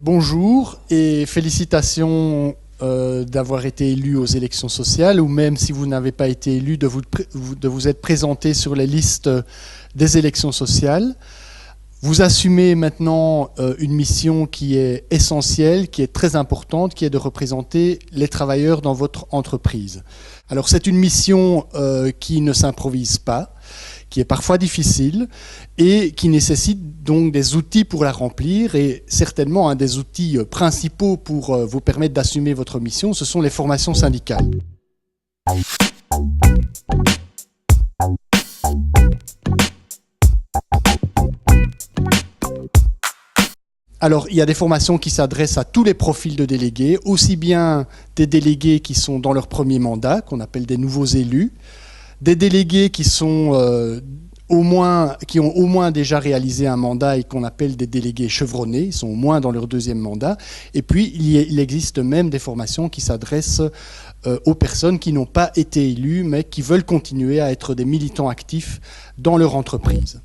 Bonjour et félicitations d'avoir été élu aux élections sociales, ou même si vous n'avez pas été élu, de vous être présenté sur les listes des élections sociales. Vous assumez maintenant une mission qui est essentielle, qui est très importante, qui est de représenter les travailleurs dans votre entreprise. Alors c'est une mission qui ne s'improvise pas, qui est parfois difficile et qui nécessite donc des outils pour la remplir. Et certainement, un des outils principaux pour vous permettre d'assumer votre mission, ce sont les formations syndicales. Alors, il y a des formations qui s'adressent à tous les profils de délégués, aussi bien des délégués qui sont dans leur premier mandat, qu'on appelle des nouveaux élus, des délégués qui sont qui ont au moins déjà réalisé un mandat et qu'on appelle des délégués chevronnés, ils sont au moins dans leur deuxième mandat. Et puis, il existe même des formations qui s'adressent aux personnes qui n'ont pas été élues, mais qui veulent continuer à être des militants actifs dans leur entreprise.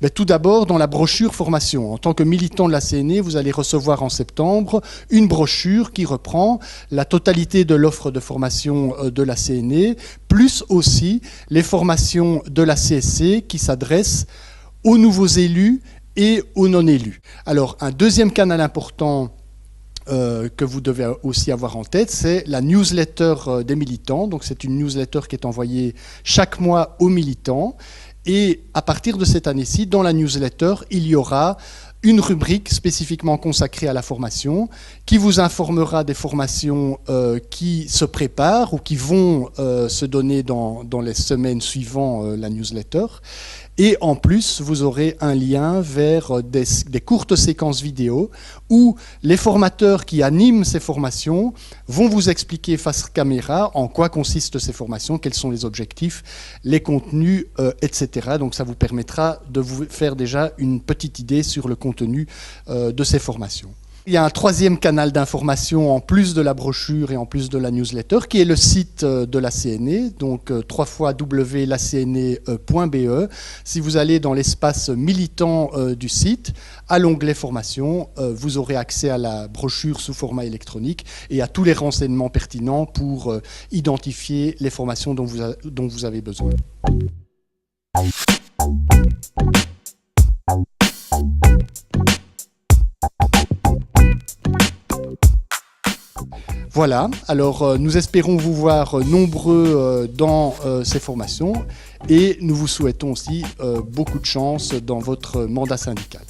Mais tout d'abord, dans la brochure formation, en tant que militant de la CNE, vous allez recevoir en septembre une brochure qui reprend la totalité de l'offre de formation de la CNE, plus aussi les formations de la CSC qui s'adressent aux nouveaux élus et aux non-élus. Alors, un deuxième canal important que vous devez aussi avoir en tête, c'est la newsletter des militants. Donc, c'est une newsletter qui est envoyée chaque mois aux militants. Et à partir de cette année-ci, dans la newsletter, il y aura une rubrique spécifiquement consacrée à la formation qui vous informera des formations qui se préparent ou qui vont se donner dans les semaines suivant la newsletter. Et en plus, vous aurez un lien vers des courtes séquences vidéo où les formateurs qui animent ces formations vont vous expliquer face caméra en quoi consistent ces formations, quels sont les objectifs, les contenus, etc. Donc ça vous permettra de vous faire déjà une petite idée sur le contenu de ces formations. Il y a un troisième canal d'information en plus de la brochure et en plus de la newsletter qui est le site de la CNE, donc www.lacne.be. Si vous allez dans l'espace militant du site, à l'onglet formation, vous aurez accès à la brochure sous format électronique et à tous les renseignements pertinents pour identifier les formations dont vous avez besoin. Voilà, alors nous espérons vous voir nombreux dans ces formations et nous vous souhaitons aussi beaucoup de chance dans votre mandat syndical.